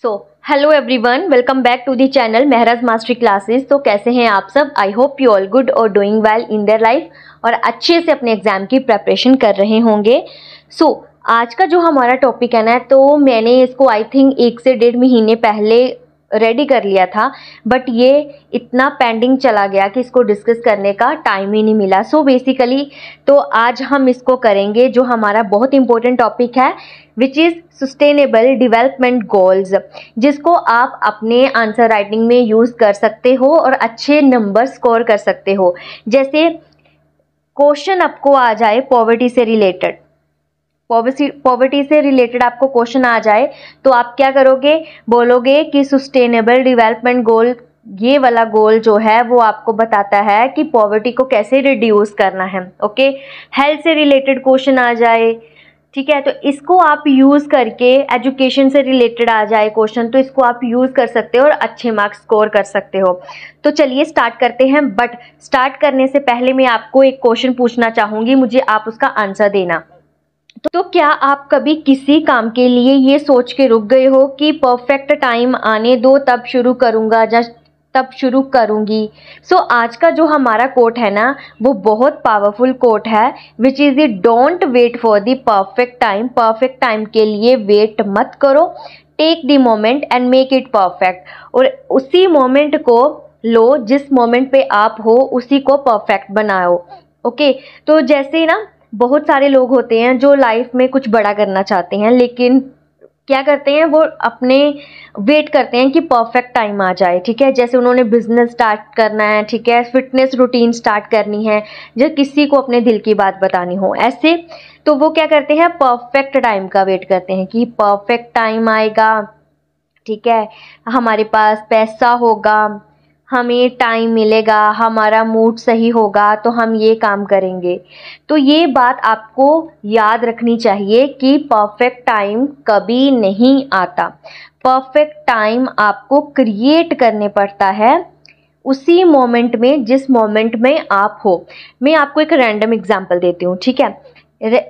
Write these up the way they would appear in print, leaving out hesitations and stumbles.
So hello everyone, welcome back to the channel Mehraj mastery classes. तो कैसे हैं आप सब? I hope you all good और doing well in their life और अच्छे से अपने एग्जाम की प्रेपरेशन कर रहे होंगे। आज का जो हमारा टॉपिक है ना, तो मैंने इसको आई थिंक 1 से 1.5 महीने पहले रेडी कर लिया था, बट ये इतना पेंडिंग चला गया कि इसको डिस्कस करने का टाइम ही नहीं मिला। बेसिकली तो आज हम इसको करेंगे, जो हमारा बहुत इंपॉर्टेंट टॉपिक है, which is sustainable development goals, जिसको आप अपने आंसर राइटिंग में यूज़ कर सकते हो और अच्छे नंबर स्कोर कर सकते हो। जैसे क्वेश्चन आपको आ जाए पॉवर्टी से रिलेटेड, पॉवर्टी से रिलेटेड आपको क्वेश्चन आ जाए, तो आप क्या करोगे? बोलोगे कि सस्टेनेबल डेवलपमेंट गोल, ये वाला गोल जो है वो आपको बताता है कि पॉवर्टी को कैसे रिड्यूस करना है। ओके, हेल्थ से रिलेटेड क्वेश्चन आ जाए, ठीक है, तो इसको आप यूज़ करके, एजुकेशन से रिलेटेड आ जाए क्वेश्चन, तो इसको आप यूज़ कर सकते हो और अच्छे मार्क्स स्कोर कर सकते हो। तो चलिए स्टार्ट करते हैं, बट स्टार्ट करने से पहले मैं आपको एक क्वेश्चन पूछना चाहूँगी, मुझे आप उसका आंसर देना। तो क्या आप कभी किसी काम के लिए ये सोच के रुक गए हो कि परफेक्ट टाइम आने दो तब शुरू करूँगा या तब शुरू करूँगी? आज का जो हमारा कोट है ना, वो बहुत पावरफुल कोट है, which is the don't wait for the perfect time. Perfect time के लिए वेट मत करो, take the moment and make it perfect. और उसी मोमेंट को लो, जिस मोमेंट पे आप हो उसी को परफेक्ट बनाओ। ओके, तो जैसे ना बहुत सारे लोग होते हैं जो लाइफ में कुछ बड़ा करना चाहते हैं, लेकिन क्या करते हैं, वो अपने वेट करते हैं कि परफेक्ट टाइम आ जाए। ठीक है, जैसे उन्होंने बिजनेस स्टार्ट करना है, ठीक है, फिटनेस रूटीन स्टार्ट करनी है, जो किसी को अपने दिल की बात बतानी हो, ऐसे तो वो क्या करते हैं, परफेक्ट टाइम का वेट करते हैं कि परफेक्ट टाइम आएगा, ठीक है, हमारे पास पैसा होगा, हमें टाइम मिलेगा, हमारा मूड सही होगा, तो हम ये काम करेंगे। तो ये बात आपको याद रखनी चाहिए कि परफेक्ट टाइम कभी नहीं आता। परफेक्ट टाइम आपको क्रिएट करने पड़ता है उसी मोमेंट में, जिस मोमेंट में आप हो। मैं आपको एक रैंडम एग्जांपल देती हूँ, ठीक है।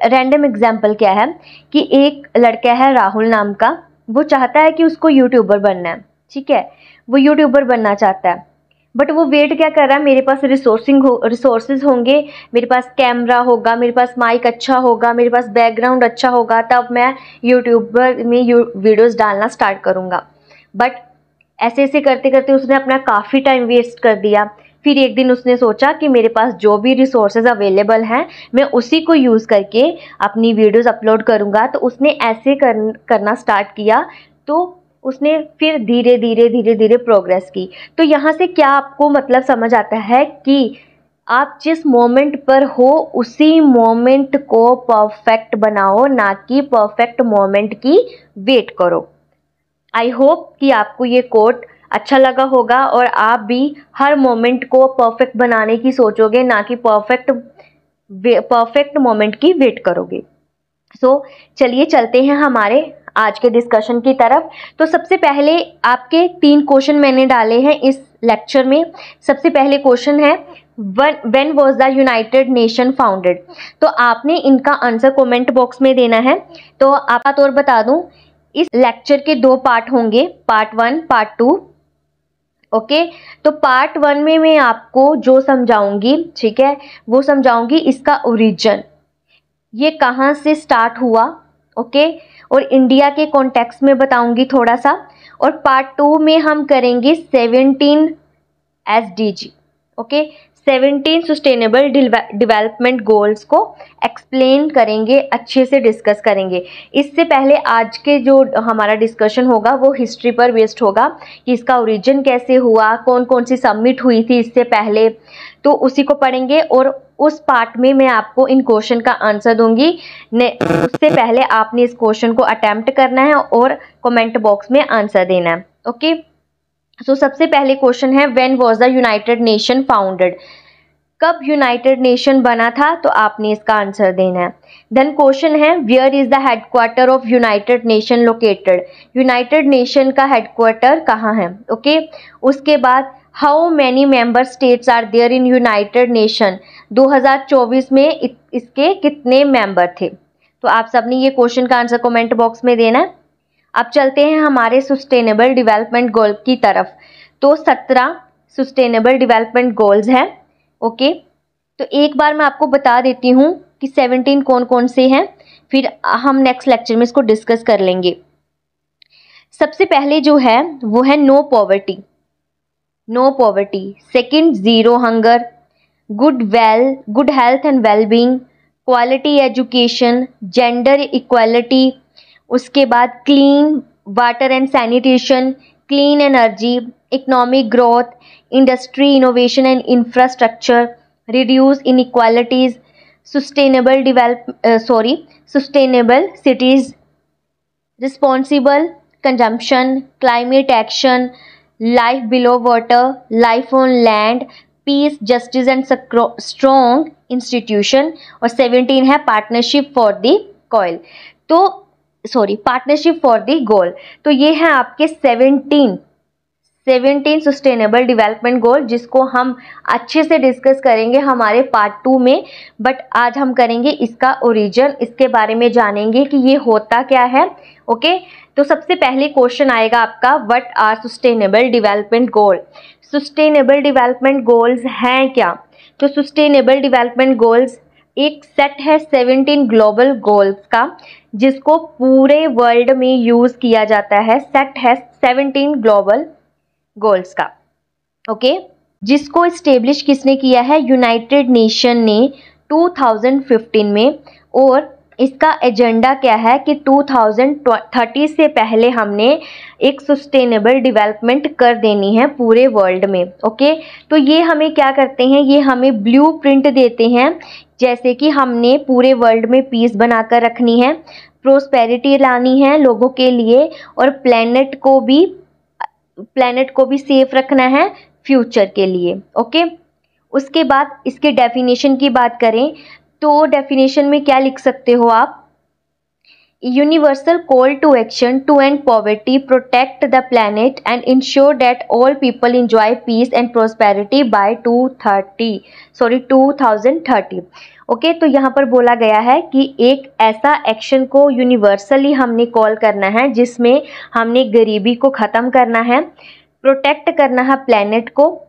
रैंडम एग्जांपल क्या है कि एक लड़का है राहुल नाम का, वो चाहता है कि उसको यूट्यूबर बनना है, ठीक है, वो यूट्यूबर बनना चाहता है, बट वो वेट क्या कर रहा है, मेरे पास रिसोर्सेज होंगे, मेरे पास कैमरा होगा, मेरे पास माइक अच्छा होगा, मेरे पास बैकग्राउंड अच्छा होगा, तब मैं यूट्यूबर में वीडियोस डालना स्टार्ट करूँगा। बट ऐसे ऐसे करते करते उसने अपना काफ़ी टाइम वेस्ट कर दिया। फिर एक दिन उसने सोचा कि मेरे पास जो भी रिसोर्सेज अवेलेबल हैं, मैं उसी को यूज़ करके अपनी वीडियोस अपलोड करूँगा। तो उसने ऐसे करना स्टार्ट किया, तो उसने फिर धीरे धीरे प्रोग्रेस की। तो यहाँ से क्या आपको मतलब समझ आता है कि आप जिस मोमेंट पर हो उसी मोमेंट को परफेक्ट बनाओ, ना कि परफेक्ट मोमेंट की वेट करो। आई होप कि आपको ये कोट अच्छा लगा होगा और आप भी हर मोमेंट को परफेक्ट बनाने की सोचोगे, ना कि परफेक्ट मोमेंट की वेट करोगे। चलिए चलते हैं हमारे आज के डिस्कशन की तरफ। तो सबसे पहले आपके 3 क्वेश्चन मैंने डाले हैं इस लेक्चर में। सबसे पहले क्वेश्चन है, when was the United Nation founded? तो आपने इनका आंसर कमेंट बॉक्स में देना है। तो आप और बता दूं, इस लेक्चर के 2 पार्ट होंगे, पार्ट 1 पार्ट 2। ओके, तो पार्ट 1 में मैं आपको जो समझाऊंगी, ठीक है, वो समझाऊंगी इसका ओरिजिन, ये कहाँ से स्टार्ट हुआ, ओके, और इंडिया के कॉन्टेक्स्ट में बताऊंगी थोड़ा सा। और पार्ट 2 में हम करेंगे 17 SDG, okay, 17 sustainable development goals को एक्सप्लेन करेंगे, अच्छे से डिस्कस करेंगे। इससे पहले आज के जो हमारा डिस्कशन होगा वो हिस्ट्री पर बेस्ड होगा कि इसका ओरिजिन कैसे हुआ, कौन कौन सी सबमिट हुई थी इससे पहले, तो उसी को पढ़ेंगे। और उस पार्ट में मैं आपको इन क्वेश्चन का आंसर दूंगी। उससे पहले आपने इस क्वेश्चन को अटेम्प्ट करना है और कमेंट बॉक्स में आंसर देना है। ओके, सबसे पहले क्वेश्चन है, when was the United Nation founded? कब यूनाइटेड नेशन बना था? तो आपने इसका आंसर देना है। देन क्वेश्चन है, where is the headquarter of United Nation located? United Nation का हेडक्वार्टर कहाँ है? ओके, उसके बाद how many member states are there in United Nation? 2024 में इसके कितने मेंबर थे? तो आप सबने ये क्वेश्चन का आंसर कमेंट बॉक्स में देना है। अब चलते हैं हमारे सस्टेनेबल डेवलपमेंट गोल की तरफ। तो 17 सस्टेनेबल डेवलपमेंट गोल्स हैं। ओके, तो एक बार मैं आपको बता देती हूँ कि 17 कौन कौन से हैं, फिर हम नेक्स्ट लेक्चर में इसको डिस्कस कर लेंगे। सबसे पहले जो है वो है no poverty, no poverty. Second, zero hunger, good health and well being, quality education, gender equality, उसके बाद clean water and sanitation, clean energy, economic growth, industry innovation and infrastructure, reduce inequalities, sustainable cities, responsible consumption, climate action, life below water, life on land, peace, justice and strong institution। और 17 है partnership for the goal. Partnership for the goal. तो ये है आपके 17 sustainable development गोल, जिसको हम अच्छे से डिस्कस करेंगे हमारे पार्ट 2 में। बट आज हम करेंगे इसका ओरिजिन, इसके बारे में जानेंगे कि ये होता क्या है। ओके, तो सबसे पहले क्वेश्चन आएगा आपका, what are sustainable development goal. Sustainable development goals हैं क्या? तो सस्टेनेबल डेवलपमेंट गोल्स एक सेट है 17 ग्लोबल गोल्स का, जिसको पूरे वर्ल्ड में यूज किया जाता है। सेट है 17 ग्लोबल गोल्स का। ओके, जिसको इस्टेब्लिश किसने किया है? यूनाइटेड नेशन ने 2015 में। और इसका एजेंडा क्या है कि 2030 से पहले हमने एक सस्टेनेबल डेवलपमेंट कर देनी है पूरे वर्ल्ड में। ओके, तो ये हमें क्या करते हैं, ये हमें ब्लूप्रिंट देते हैं, जैसे कि हमने पूरे वर्ल्ड में पीस बनाकर रखनी है, प्रोस्पेरिटी लानी है लोगों के लिए, और प्लेनेट को भी सेफ रखना है फ्यूचर के लिए। ओके, उसके बाद इसके डेफिनेशन की बात करें तो डेफिनेशन में क्या लिख सकते हो आप? Universal call to action to end poverty, protect the planet and ensure that all people enjoy peace and prosperity by 2030। Okay, तो यहाँ पर बोला गया है कि एक ऐसा एक्शन को यूनिवर्सली हमने कॉल करना है, जिसमें हमने गरीबी को ख़त्म करना है, प्रोटेक्ट करना है प्लैनेट को,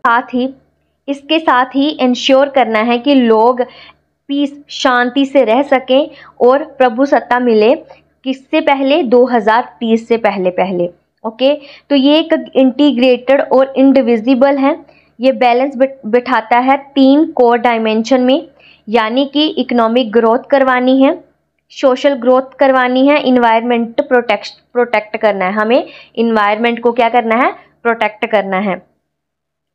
इसके साथ ही इंश्योर करना है कि लोग पीस, शांति से रह सकें और प्रभु सत्ता मिले, किससे पहले? 2030 से पहले। ओके, तो ये एक इंटीग्रेटेड और इंडिविजिबल है। ये बैलेंस बिठाता है 3 कोर डायमेंशन में, यानी कि इकोनॉमिक ग्रोथ करवानी है, सोशल ग्रोथ करवानी है, इन्वायरमेंट प्रोटेक्ट करना है। हमें इन्वायरमेंट को क्या करना है? प्रोटेक्ट करना है।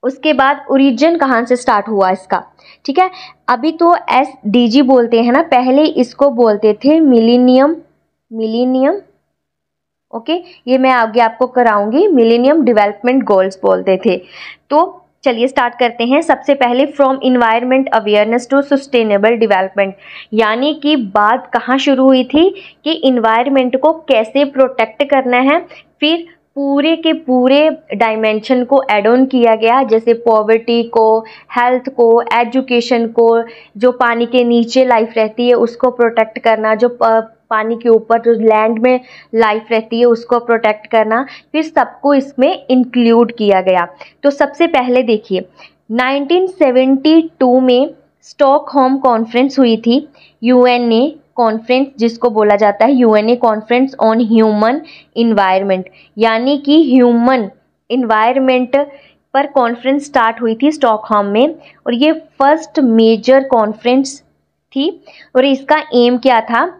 उसके बाद ओरिजिन कहाँ से स्टार्ट हुआ इसका? ठीक है, अभी तो SDG बोलते हैं ना, पहले इसको बोलते थे मिलीनियम। ओके, ये मैं आगे आपको कराऊंगी, मिलीनियम डेवलपमेंट गोल्स बोलते थे। तो चलिए स्टार्ट करते हैं। सबसे पहले from environment awareness to sustainable development, यानी कि बात कहाँ शुरू हुई थी कि इन्वायरमेंट को कैसे प्रोटेक्ट करना है, फिर पूरे के पूरे डायमेंशन को एड ऑन किया गया, जैसे पॉवर्टी को, हेल्थ को, एजुकेशन को, जो पानी के नीचे लाइफ रहती है उसको प्रोटेक्ट करना, जो पानी के ऊपर जो लैंड में लाइफ रहती है उसको प्रोटेक्ट करना, फिर सबको इसमें इंक्लूड किया गया। तो सबसे पहले देखिए 1972 में स्टॉकहोम कॉन्फ्रेंस हुई थी, यूएनए कॉन्फ्रेंस, जिसको बोला जाता है UNA conference on human environment, यानी कि ह्यूमन इन्वायरमेंट पर कॉन्फ्रेंस स्टार्ट हुई थी स्टॉकहोम में। और ये फर्स्ट मेजर कॉन्फ्रेंस थी, और इसका एम क्या था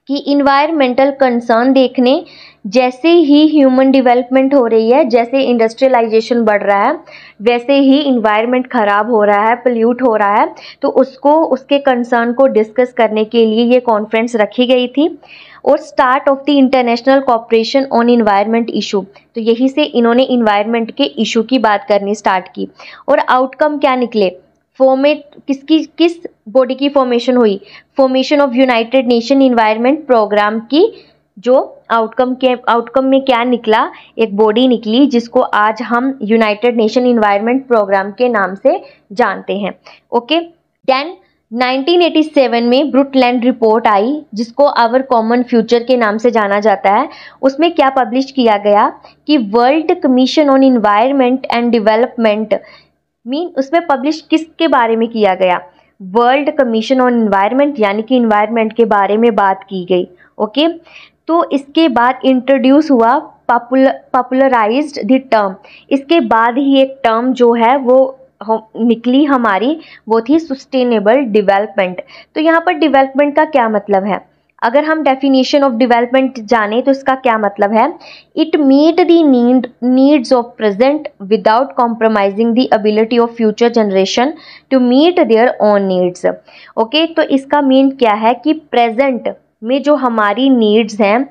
कि इन्वायरमेंटल कंसर्न देखने, जैसे ही ह्यूमन डेवलपमेंट हो रही है, जैसे इंडस्ट्रियलाइजेशन बढ़ रहा है, वैसे ही इन्वायरमेंट ख़राब हो रहा है, पोल्यूट हो रहा है, तो उसके कंसर्न को डिस्कस करने के लिए ये कॉन्फ्रेंस रखी गई थी। और start of the international cooperation on environment issue, तो यही से इन्होंने इन्वायरमेंट के इशू की बात करनी स्टार्ट की। और आउटकम क्या निकले? किस बॉडी की फॉर्मेशन हुई? Formation of United Nation Environment Programme की, जो आउटकम में क्या निकला? एक बॉडी निकली, जिसको आज हम यूनाइटेड नेशन इन्वायरमेंट प्रोग्राम के नाम से जानते हैं। ओके, देन 1987 में ब्रुटलैंड रिपोर्ट आई, जिसको आवर कॉमन फ्यूचर के नाम से जाना जाता है। उसमें क्या पब्लिश किया गया कि world commission on environment and development, उसमें पब्लिश किसके बारे में किया गया? वर्ल्ड कमीशन ऑन इन्वायरमेंट, यानी कि इन्वायरमेंट के बारे में बात की गई। ओके, तो इसके बाद इंट्रोड्यूस हुआ, पॉपुलराइज्ड द टर्म, इसके बाद ही एक टर्म जो है वो निकली हमारी, वो थी सस्टेनेबल डेवलपमेंट। तो यहाँ पर डेवलपमेंट का क्या मतलब है? अगर हम डेफिनेशन ऑफ डेवलपमेंट जाने तो इसका क्या मतलब है? It meet the needs of present without compromising the ability of future generation to meet their own needs. Okay, तो इसका मीन क्या है कि प्रेजेंट में जो हमारी नीड्स हैं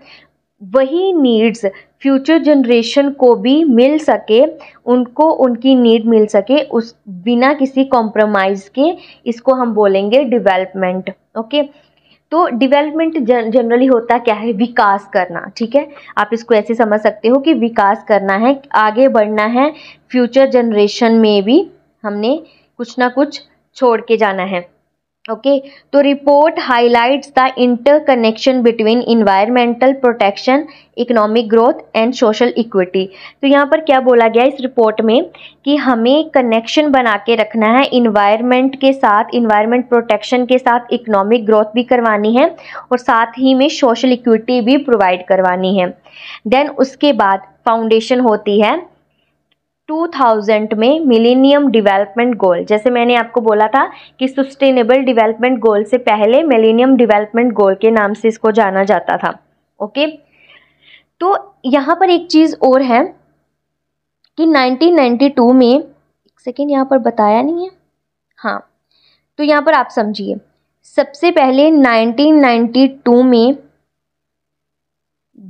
वही नीड्स फ्यूचर जनरेशन को भी मिल सके, उनको उनकी नीड मिल सके उस बिना किसी कॉम्प्रोमाइज़ के, इसको हम बोलेंगे डेवलपमेंट। ओके, तो डेवलपमेंट जनरली होता क्या है? विकास करना। ठीक है, आप इसको ऐसे समझ सकते हो कि विकास करना है, आगे बढ़ना है, फ्यूचर जनरेशन में भी हमने कुछ ना कुछ छोड़ के जाना है। ओके, तो report highlights the interconnection between environmental protection, economic growth and social equity. तो यहाँ पर क्या बोला गया इस रिपोर्ट में कि हमें कनेक्शन बना के रखना है इन्वायरमेंट के साथ, इन्वायरमेंट प्रोटेक्शन के साथ इकोनॉमिक ग्रोथ भी करवानी है और साथ ही में सोशल इक्विटी भी प्रोवाइड करवानी है। देन उसके बाद फाउंडेशन होती है 2000 में मिलेनियम डेवलपमेंट गोल। जैसे मैंने आपको बोला था कि सस्टेनेबल डेवलपमेंट गोल से पहले मिलेनियम डेवलपमेंट गोल के नाम से इसको जाना जाता था। ओके, तो यहाँ पर एक चीज़ और है कि 1992 में, एक सेकेंड यहाँ पर बताया नहीं है, हाँ, तो यहाँ पर आप समझिए, सबसे पहले 1992 में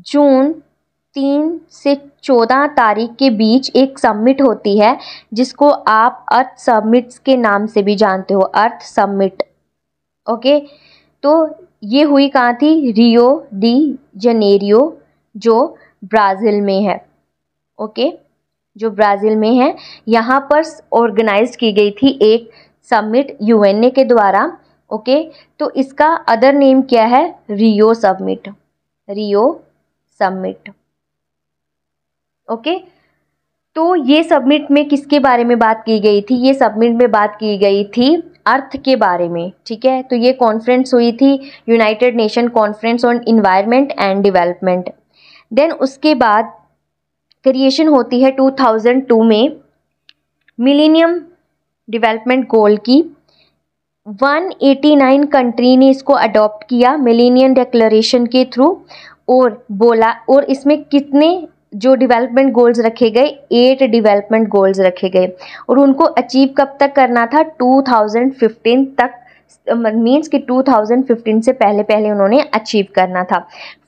जून 3 से 14 तारीख के बीच एक समिट होती है, जिसको आप अर्थ समिट्स के नाम से भी जानते हो, अर्थ समिट। ओके, तो ये हुई कहाँ थी? रियो डी जनेरियो, जो ब्राज़ील में है। ओके, जो ब्राज़ील में है, यहाँ पर ऑर्गेनाइज की गई थी एक समिट यूएनए के द्वारा। ओके, तो इसका अदर नेम क्या है? Rio summit, Rio summit. Okay, तो ये समिट में किसके बारे में बात की गई थी? ये समिट में बात की गई थी अर्थ के बारे में। ठीक है, तो ये कॉन्फ्रेंस हुई थी United Nation conference on environment and development. Then उसके बाद क्रिएशन होती है 2002 में मिलेनियम डेवलपमेंट गोल की। 189 कंट्री ने इसको अडॉप्ट किया मिलेनियम डिक्लेरेशन के थ्रू, और बोला, और इसमें कितने जो डेवलपमेंट गोल्स रखे गए? 8 डेवलपमेंट गोल्स रखे गए, और उनको अचीव कब तक करना था? 2015 तक, मीन्स कि 2015 से पहले पहले उन्होंने अचीव करना था।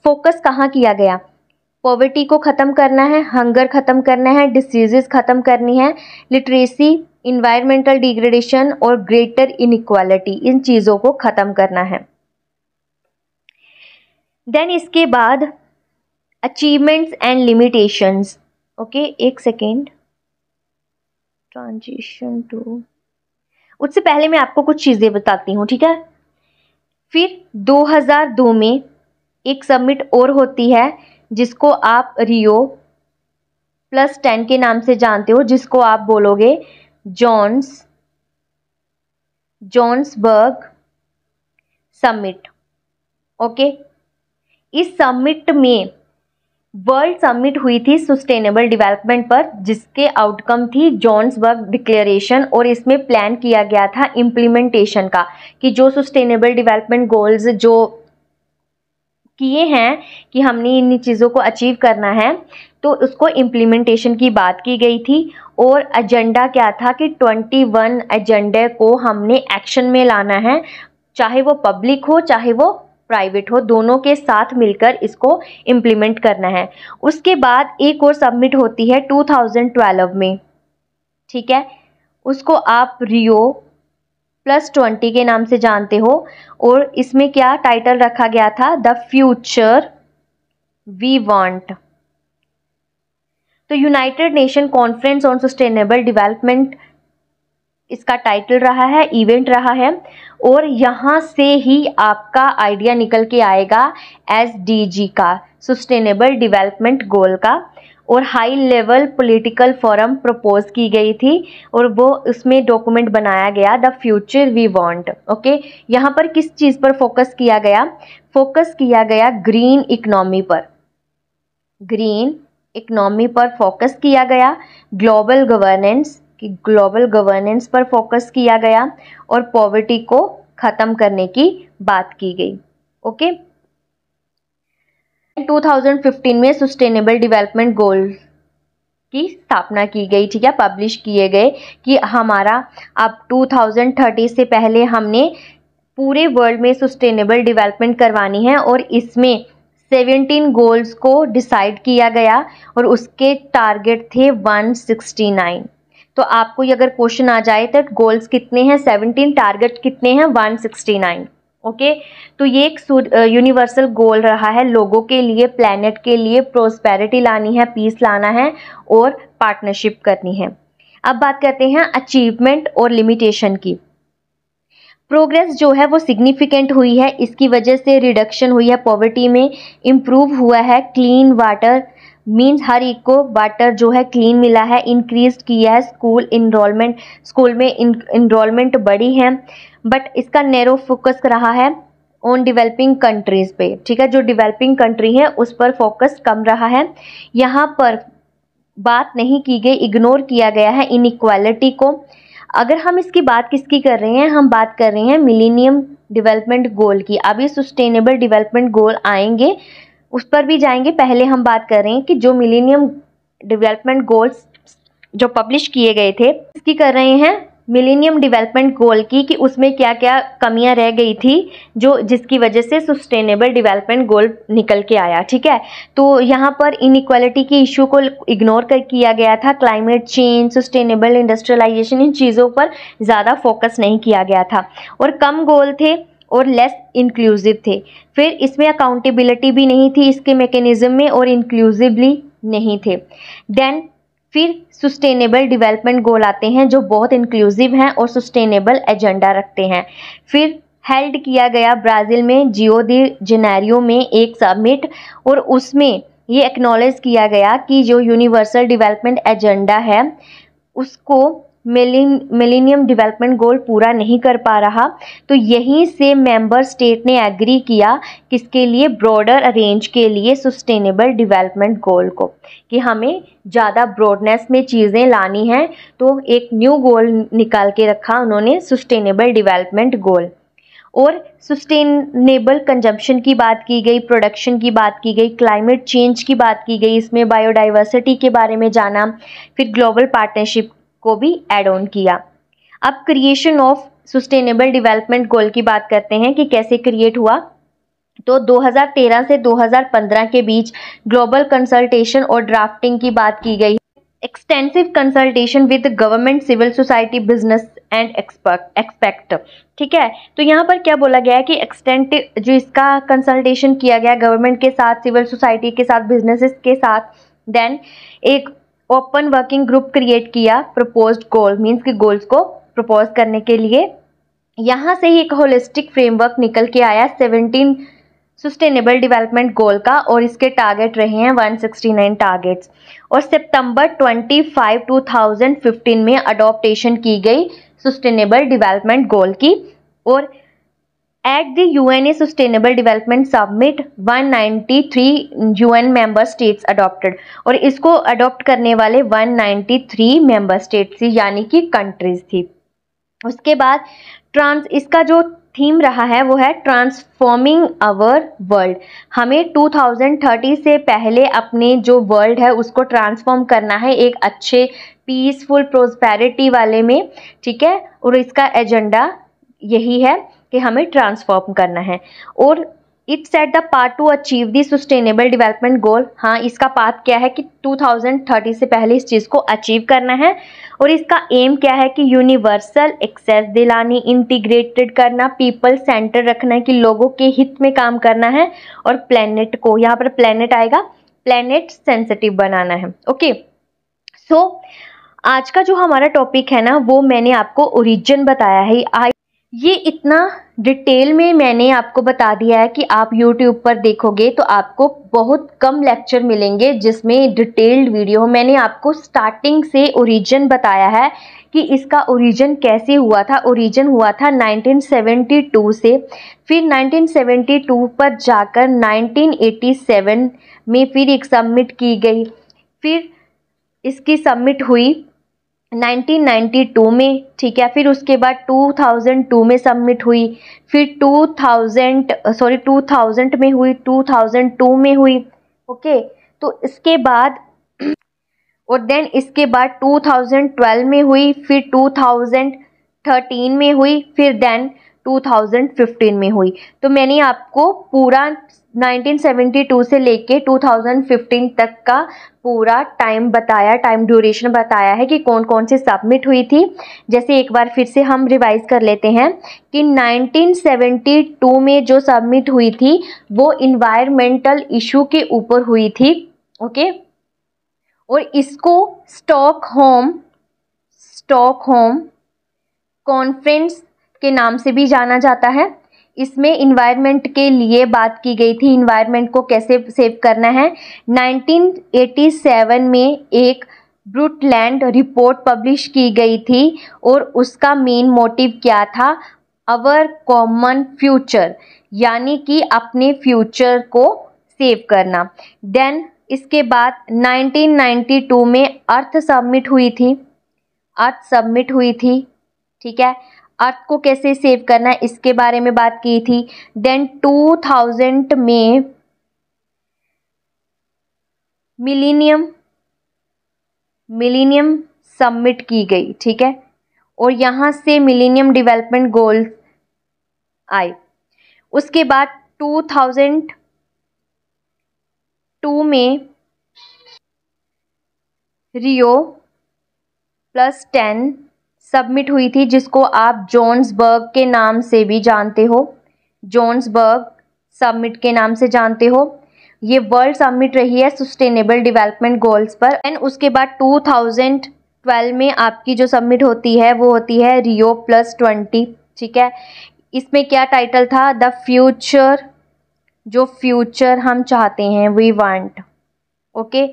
फोकस कहाँ किया गया? पॉवर्टी को ख़त्म करना है, हंगर ख़त्म करना है, डिसीजेस ख़त्म करनी है, लिटरेसी, इन्वायरमेंटल डिग्रेडेशन और ग्रेटर इनइक्वालिटी, इन चीज़ों को ख़त्म करना है। देन इसके बाद अचीवमेंट्स एंड लिमिटेशंस। ओके, एक सेकेंड, ट्रांजिशन टू, उससे पहले मैं आपको कुछ चीज़ें बताती हूँ। ठीक है, फिर 2002 में एक समिट और होती है, जिसको आप रियो +10 के नाम से जानते हो, जिसको आप बोलोगे जोन्सबर्ग समिट। ओके, इस समिट में वर्ल्ड समिट हुई थी सस्टेनेबल डेवलपमेंट पर, जिसके आउटकम थी जोन्सबर्ग डिक्लेरेशन, और इसमें प्लान किया गया था इम्प्लीमेंटेशन का, कि जो सस्टेनेबल डेवलपमेंट गोल्स जो किए हैं कि हमने इन चीज़ों को अचीव करना है, तो उसको इम्प्लीमेंटेशन की बात की गई थी। और एजेंडा क्या था कि 21 एजेंडे को हमने एक्शन में लाना है, चाहे वो पब्लिक हो चाहे वो प्राइवेट हो, दोनों के साथ मिलकर इसको इम्प्लीमेंट करना है। उसके बाद एक और सबमिट होती है 2012 में। ठीक है, उसको आप रियो +20 के नाम से जानते हो, और इसमें क्या टाइटल रखा गया था? The future we want. तो United Nation conference on sustainable development इसका टाइटल रहा है, इवेंट रहा है, और यहाँ से ही आपका आइडिया निकल के आएगा SDG का, सस्टेनेबल डेवलपमेंट गोल का। और high level political forum propose की गई थी और वो उसमें डॉक्यूमेंट बनाया गया, the future we want. Okay, यहाँ पर किस चीज़ पर फोकस किया गया? फोकस किया गया ग्रीन इकोनॉमी पर, ग्रीन इकोनॉमी पर फोकस किया गया, ग्लोबल गवर्नेंस की, ग्लोबल गवर्नेंस पर फोकस किया गया, और पॉवर्टी को खत्म करने की बात की गई। ओके, 2015 में सस्टेनेबल डेवलपमेंट गोल की स्थापना की गई, ठीक है, पब्लिश किए गए कि हमारा अब 2030 से पहले हमने पूरे वर्ल्ड में सस्टेनेबल डेवलपमेंट करवानी है, और इसमें 17 गोल्स को डिसाइड किया गया और उसके टारगेट थे 169। तो आपको अगर क्वेश्चन आ जाए तो गोल्स कितने हैं 17, टारगेट कितने हैं 169। ओके, तो ये एक यूनिवर्सल गोल रहा है लोगों के लिए, प्लेनेट के लिए, प्रोस्पेरिटी लानी है, पीस लाना है और पार्टनरशिप करनी है। अब बात करते हैं अचीवमेंट और लिमिटेशन की। प्रोग्रेस जो है वो सिग्निफिकेंट हुई है, इसकी वजह से रिडक्शन हुई है पॉवर्टी में, इम्प्रूव हुआ है क्लीन वाटर, मीन्स हर एक को वाटर जो है क्लीन मिला है, इंक्रीज किया है स्कूल इनरोलमेंट, स्कूल में इनरोलमेंट बढ़ी है। बट इसका नैरो फोकस रहा है ऑन डेवलपिंग कंट्रीज पे, ठीक है, जो डेवलपिंग कंट्री है उस पर फोकस कम रहा है। यहाँ पर बात नहीं की गई, इग्नोर किया गया है इनइक्वालिटी को। अगर हम इसकी बात किसकी कर रहे हैं, हम बात कर रहे हैं मिलेनियम डेवलपमेंट गोल की। अभी सस्टेनेबल डेवलपमेंट गोल आएंगे, उस पर भी जाएंगे, पहले हम बात कर रहे हैं कि जो मिलेनियम डेवलपमेंट गोल्स जो पब्लिश किए गए थे, इसकी कर रहे हैं मिलेनियम डेवलपमेंट गोल की, कि उसमें क्या क्या कमियां रह गई थी जो जिसकी वजह से सस्टेनेबल डेवलपमेंट गोल निकल के आया, ठीक है। तो यहाँ पर इनइक्वालिटी की इशू को इग्नोर कर किया गया था, क्लाइमेट चेंज, सस्टेनेबल इंडस्ट्रियलाइजेशन, इन चीज़ों पर ज़्यादा फोकस नहीं किया गया था, और कम गोल थे और लेस इंक्लूसिव थे। फिर इसमें अकाउंटेबिलिटी भी नहीं थी इसके मैकेनिज्म में, और इंक्लूसिवली नहीं थे। देन फिर सस्टेनेबल डेवलपमेंट गोल आते हैं जो बहुत इंक्लूसिव हैं और सस्टेनेबल एजेंडा रखते हैं। फिर हेल्ड किया गया ब्राज़ील में जियो दी जेनेरियो में एक समिट, और उसमें ये एक्नॉलेज किया गया कि जो यूनिवर्सल डेवलपमेंट एजेंडा है उसको मिलेनियम डेवलपमेंट गोल पूरा नहीं कर पा रहा। तो यहीं से मेंबर स्टेट ने एग्री किया किसके लिए, ब्रॉडर रेंज के लिए सस्टेनेबल डेवलपमेंट गोल को, कि हमें ज़्यादा ब्रॉडनेस में चीज़ें लानी हैं। तो एक न्यू गोल निकाल के रखा उन्होंने, सस्टेनेबल डेवलपमेंट गोल। और सस्टेनेबल कंजम्पशन की बात की गई, प्रोडक्शन की बात की गई, क्लाइमेट चेंज की बात की गई, इसमें बायोडाइवर्सिटी के बारे में जाना, फिर ग्लोबल पार्टनरशिप को भी ऐड ऑन किया। अब क्रिएशन ऑफ सस्टेनेबल डेवलपमेंट गोल की बात करते हैं कि कैसे क्रिएट हुआ। तो 2013 से 2015 के बीच ग्लोबल कंसल्टेशन और ड्राफ्टिंग की बात की गई, extensive consultation with government, civil society, business and expect, ठीक है। तो यहाँ पर क्या बोला गया है कि एक्सटेंसिव जो इसका कंसल्टेशन किया गया गवर्नमेंट के साथ, सिविल सोसाइटी के साथ, बिजनेसेस के साथ। देन एक ओपन वर्किंग ग्रुप क्रिएट किया प्रपोज्ड गोल, मीन्स कि गोल्स को प्रपोज करने के लिए। यहाँ से ही एक होलिस्टिक फ्रेमवर्क निकल के आया 17 सस्टेनेबल डेवलपमेंट गोल का, और इसके टारगेट रहे हैं 169 टारगेट्स। और सितंबर 25, 2015 में अडॉप्टेशन की गई सस्टेनेबल डेवलपमेंट गोल की। और at the UNA sustainable development summit 193 UN member states adopted, और इसको अडॉप्ट करने वाले 193 मेंबर स्टेट्स थी, यानी कि कंट्रीज थी। उसके बाद इसका जो थीम रहा है वो है ट्रांसफॉर्मिंग आवर वर्ल्ड। हमें 2030 से पहले अपने जो वर्ल्ड है उसको ट्रांसफॉर्म करना है एक अच्छे पीसफुल प्रोस्पेरिटी वाले में, ठीक है। और इसका एजेंडा यही है कि हमें ट्रांसफॉर्म करना है। और it set the path to achieve the sustainable development goal. हाँ, इसका पाथ क्या है कि 2030 से पहले इस चीज़ को अचीव करना है। और इसका एम क्या है कि यूनिवर्सल एक्सेस दिलानी, इंटीग्रेटेड करना, पीपल सेंटर रखना है कि लोगों के हित में काम करना है, और प्लेनेट को, यहाँ पर प्लेनेट आएगा, प्लेनेट सेंसिटिव बनाना है। ओके, सो आज का जो हमारा टॉपिक है ना, वो मैंने आपको ओरिजिन बताया है। ये इतना डिटेल में मैंने आपको बता दिया है कि आप YouTube पर देखोगे तो आपको बहुत कम लेक्चर मिलेंगे जिसमें डिटेल्ड वीडियो हो। मैंने आपको स्टार्टिंग से ओरिजिन बताया है कि इसका ओरिजिन कैसे हुआ था। ओरिजिन हुआ था 1972 से, फिर 1972 पर जाकर 1987 में फिर एक सबमिट की गई, फिर इसकी सबमिट हुई 1992 में, ठीक है। फिर उसके बाद 2002 में सबमिट हुई, फिर 2000 में हुई, 2002 में हुई, ओके। तो इसके बाद और देन इसके बाद 2012 में हुई, फिर 2013 में हुई, फिर देन 2015 में हुई। तो मैंने आपको पूरा 1972 से लेके 2015 तक का पूरा टाइम बताया, टाइम ड्यूरेशन बताया है कि कौन कौन सी सबमिट हुई थी। जैसे एक बार फिर से हम रिवाइज कर लेते हैं कि 1972 में जो सबमिट हुई थी वो इन्वायरमेंटल इशू के ऊपर हुई थी, ओके। और इसको स्टॉकहोम कॉन्फ्रेंस के नाम से भी जाना जाता है। इसमें इन्वायरमेंट के लिए बात की गई थी, इन्वायरमेंट को कैसे सेव करना है। 1987 में एक ब्रुटलैंड रिपोर्ट पब्लिश की गई थी और उसका मेन मोटिव क्या था, अवर कॉमन फ्यूचर, यानी कि अपने फ्यूचर को सेव करना। देन इसके बाद 1992 में अर्थ सबमिट हुई थी, ठीक है। अर्थ को कैसे सेव करना है इसके बारे में बात की थी। देन 2000 में मिलीनियम सबमिट की गई, ठीक है। और यहाँ से मिलीनियम डेवलपमेंट गोल्स आए। उसके बाद 2002 में रियो +10 सबमिट हुई थी, जिसको आप जोन्सबर्ग के नाम से भी जानते हो, जोन्सबर्ग समिट के नाम से जानते हो। ये वर्ल्ड समिट रही है सस्टेनेबल डेवलपमेंट गोल्स पर। एंड उसके बाद 2012 में आपकी जो समिट होती है वो होती है रियो +20, ठीक है। इसमें क्या टाइटल था, द फ्यूचर, जो फ्यूचर हम चाहते हैं, वी वांट, ओके।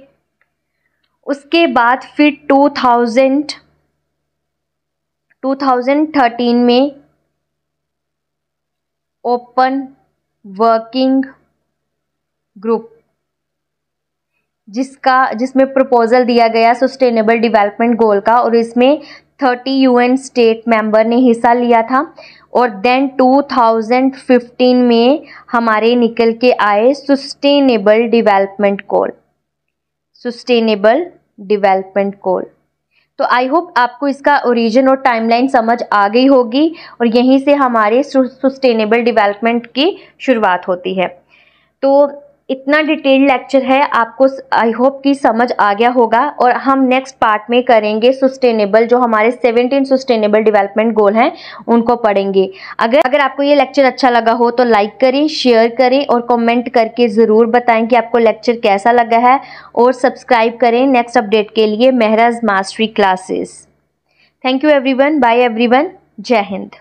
उसके बाद फिर 2013 में ओपन वर्किंग ग्रुप, जिसमें प्रपोजल दिया गया सस्टेनेबल डेवलपमेंट गोल का, और इसमें 30 UN स्टेट मेंबर ने हिस्सा लिया था। और देन 2015 में हमारे निकल के आए सस्टेनेबल डेवलपमेंट गोल। तो आई होप आपको इसका ओरिजिन और टाइमलाइन समझ आ गई होगी, और यहीं से हमारे सस्टेनेबल डेवलपमेंट की शुरुआत होती है। तो इतना डिटेल लेक्चर है, आपको आई होप कि समझ आ गया होगा। और हम नेक्स्ट पार्ट में करेंगे सस्टेनेबल, जो हमारे 17 सस्टेनेबल डेवलपमेंट गोल हैं उनको पढ़ेंगे। अगर आपको ये लेक्चर अच्छा लगा हो तो लाइक करें, शेयर करें और कमेंट करके ज़रूर बताएं कि आपको लेक्चर कैसा लगा है, और सब्सक्राइब करें नेक्स्ट अपडेट के लिए Mahraj mastery classes. Thank you everyone, bye everyone, जय हिंद।